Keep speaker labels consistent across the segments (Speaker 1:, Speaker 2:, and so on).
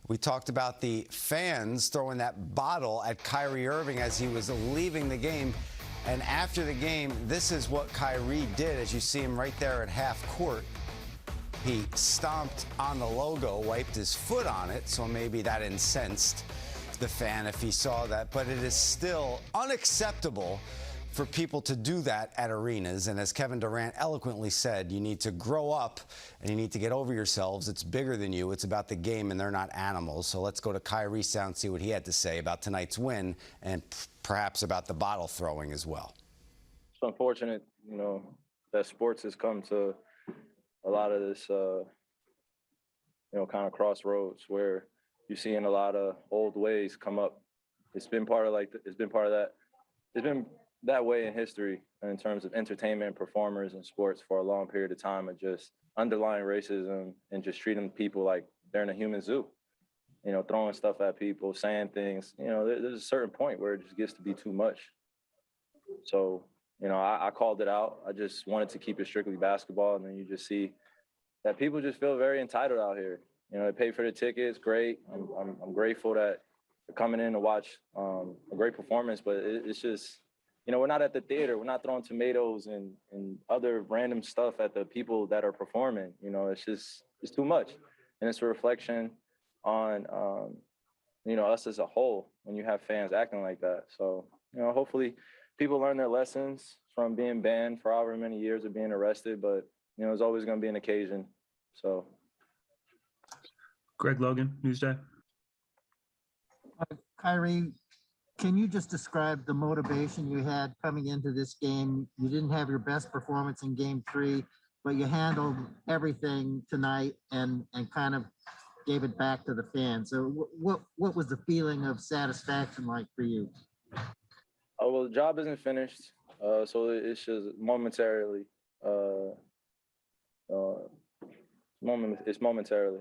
Speaker 1: We talked about the fans throwing that bottle at Kyrie Irving as he was leaving the game. And after the game, this is what Kyrie did, as you see him right there at half court. He stomped on the logo, wiped his foot on it, so maybe that incensed the fan if he saw that. But it is still unacceptable for people to do that at arenas. And as Kevin Durant eloquently said, you need to grow up and you need to get over yourselves. It's bigger than you. It's about the game, and they're not animals. So let's go to Kyrie's sound, see what he had to say about tonight's win and perhaps about the bottle throwing as well.
Speaker 2: It's unfortunate, that sports has come to a lot of this, kind of crossroads where you're seeing a lot of old ways come up. It's been part of that. It's been that way in history in terms of entertainment and performers in sports for a long period of time, of just underlying racism and just treating people like they're in a human zoo, throwing stuff at people, saying things, there's a certain point where it just gets to be too much. So, I called it out. I just wanted to keep it strictly basketball. And then you just see that people just feel very entitled out here. They pay for the tickets. Great. I'm grateful that they're coming in to watch a great performance, but it's just, we're not at the theater. We're not throwing tomatoes and other random stuff at the people that are performing. It's too much. And it's a reflection on, us as a whole when you have fans acting like that. So, hopefully people learn their lessons from being banned for however many years of being arrested. But, there's always going to be an occasion. So.
Speaker 3: Greg Logan, Newsday.
Speaker 4: Kyrie, can you just describe the motivation you had coming into this game? You didn't have your best performance in game 3, but you handled everything tonight and kind of gave it back to the fans. So what was the feeling of satisfaction like for you?
Speaker 2: Oh, well, the job isn't finished. So it's just momentarily. It's momentarily.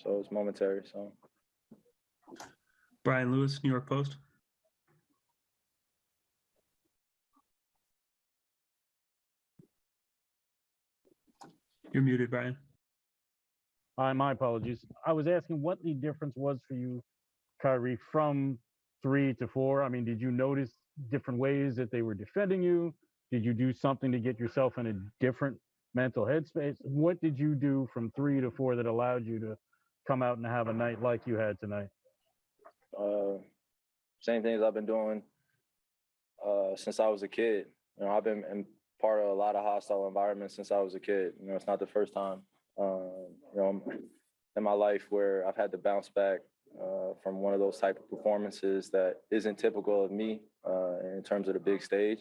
Speaker 2: So it's momentary. So.
Speaker 3: Brian Lewis, New York Post. You're muted, Brian.
Speaker 5: My apologies. I was asking what the difference was for you, Kyrie, from 3 to 4. I mean, did you notice different ways that they were defending you? Did you do something to get yourself in a different mental headspace? What did you do from 3 to 4 that allowed you to come out and have a night like you had tonight?
Speaker 2: Same things I've been doing since I was a kid. I've been part of a lot of hostile environments since I was a kid. It's not the first time, in my life where I've had to bounce back from one of those type of performances that isn't typical of me in terms of the big stage.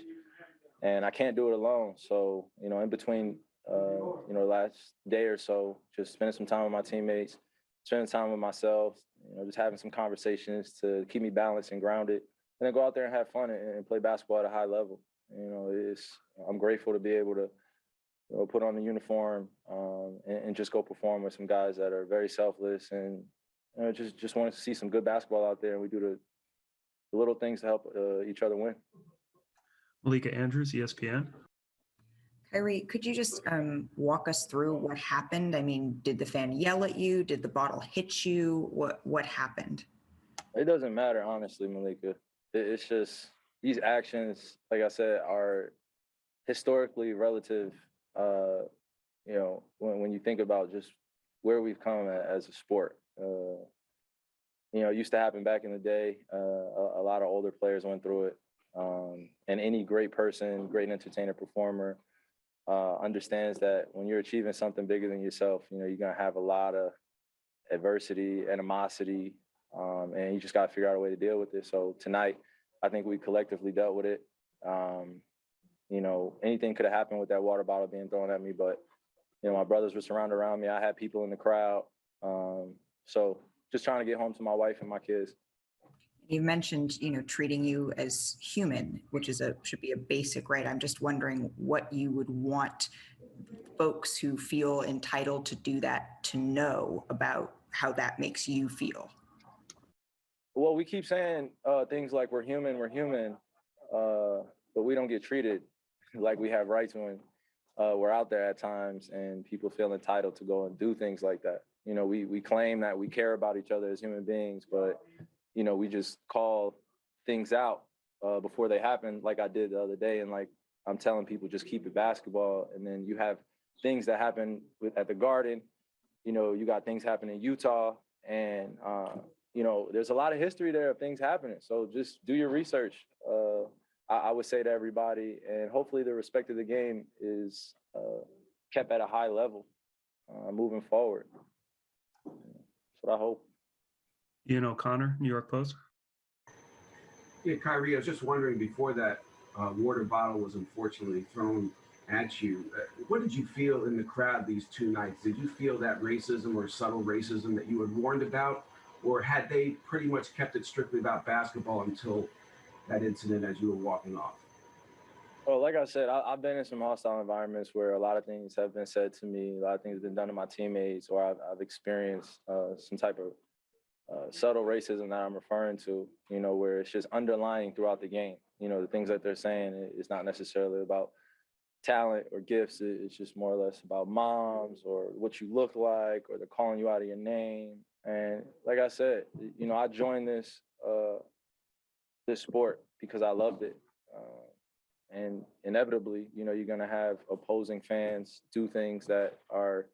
Speaker 2: And I can't do it alone. So, in between, last day or so, just spending some time with my teammates, spending time with myself, just having some conversations to keep me balanced and grounded, and then go out there and have fun and play basketball at a high level. I'm grateful to be able to put on the uniform and just go perform with some guys that are very selfless and just want to see some good basketball out there. And we do the little things to help each other win.
Speaker 3: Malika Andrews, ESPN.
Speaker 6: Kyrie, could you just walk us through what happened? I mean, did the fan yell at you? Did the bottle hit you? What happened?
Speaker 2: It doesn't matter, honestly, Malika. It's just these actions, like I said, are historically relative. When you think about just where we've come as a sport. It used to happen back in the day. A lot of older players went through it. And any great person, great entertainer, performer, understands that when you're achieving something bigger than yourself, you're going to have a lot of adversity, animosity, and you just got to figure out a way to deal with it. So tonight, I think we collectively dealt with it. Anything could have happened with that water bottle being thrown at me, but, my brothers were surrounded around me. I had people in the crowd. So just trying to get home to my wife and my kids.
Speaker 6: You mentioned, treating you as human, which should be a basic right. I'm just wondering what you would want folks who feel entitled to do that to know about how that makes you feel.
Speaker 2: Well, we keep saying things like we're human, but we don't get treated like we have rights when we're out there at times and people feel entitled to go and do things like that. You know, we claim that we care about each other as human beings, but, you know, we just call things out before they happen, like I did the other day. And like I'm telling people, just keep it basketball. And then you have things that happen at the Garden. You know, you got things happening in Utah. And, you know, there's a lot of history there of things happening. So just do your research. I would say to everybody, and hopefully the respect of the game is kept at a high level moving forward. That's what I hope.
Speaker 3: Ian O'Connor, New York Post.
Speaker 7: Yeah, Kyrie, I was just wondering before that water bottle was unfortunately thrown at you, what did you feel in the crowd these two nights? Did you feel that racism or subtle racism that you had warned about, or had they pretty much kept it strictly about basketball until that incident as you were walking off?
Speaker 2: Well, like I said, I've been in some hostile environments where a lot of things have been said to me, a lot of things have been done to my teammates, or I've experienced some type of subtle racism that I'm referring to, you know, where it's just underlying throughout the game. You know, the things that they're saying is not necessarily about talent or gifts. It's just more or less about moms or what you look like, or they're calling you out of your name. And like I said, you know, I joined this sport because I loved it. And inevitably, you know, you're going to have opposing fans do things that are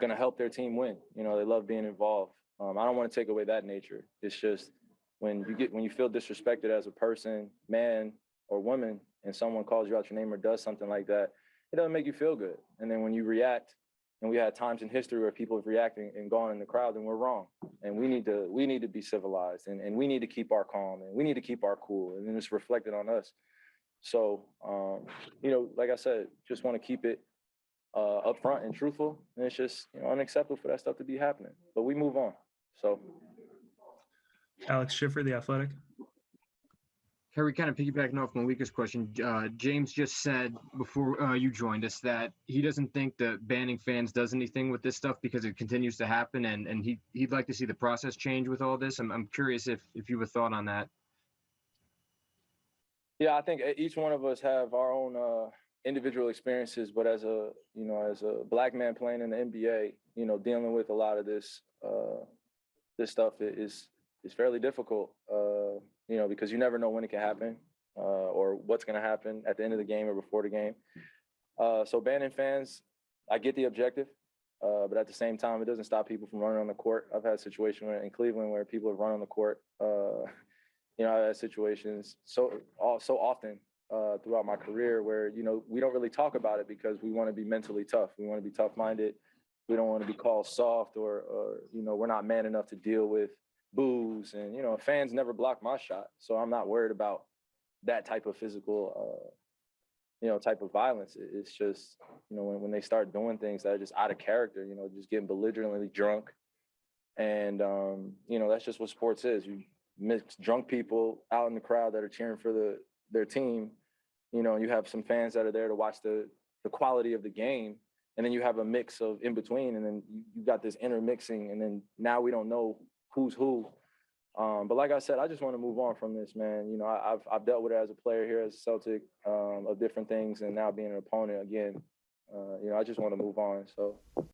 Speaker 2: going to help their team win. You know, they love being involved. I don't want to take away that nature. It's just when you feel disrespected as a person, man or woman, and someone calls you out your name or does something like that, it doesn't make you feel good. And then when you react, and we had times in history where people have reacted and gone in the crowd, then we're wrong. And we need to be civilized, and we need to keep our calm, and we need to keep our cool, and then it's reflected on us. So, you know, like I said, just want to keep it upfront and truthful. And it's just, you know, unacceptable for that stuff to be happening. But we move on. So,
Speaker 3: Alex Schiffer, The Athletic.
Speaker 8: Harry, kind of piggybacking off Malika's question, James just said before you joined us that he doesn't think that banning fans does anything with this stuff because it continues to happen, and he'd like to see the process change with all this. I'm curious if you have a thought on that.
Speaker 2: yeah, I think each one of us have our own individual experiences, but as a black man playing in the NBA, you know, dealing with a lot of this stuff is fairly difficult, you know, because you never know when it can happen or what's going to happen at the end of the game or before the game. So banning fans, I get the objective, but at the same time, it doesn't stop people from running on the court. I've had situations in Cleveland where people have run on the court. You know, I've had situations so often throughout my career where, you know, we don't really talk about it because we want to be mentally tough. We want to be tough-minded. We don't want to be called soft or, you know, we're not man enough to deal with boos. And, you know, fans never block my shot. So I'm not worried about that type of physical, you know, type of violence. It's just, you know, when they start doing things that are just out of character, you know, just getting belligerently drunk. And, you know, that's just what sports is. You mix drunk people out in the crowd that are cheering for their team. You know, you have some fans that are there to watch the quality of the game. And then you have a mix of in between, and then you got this intermixing, and then now we don't know who's who. But like I said, I just want to move on from this, man. You know, I've dealt with it as a player here as a Celtic of different things, and now being an opponent again. You know, I just want to move on. So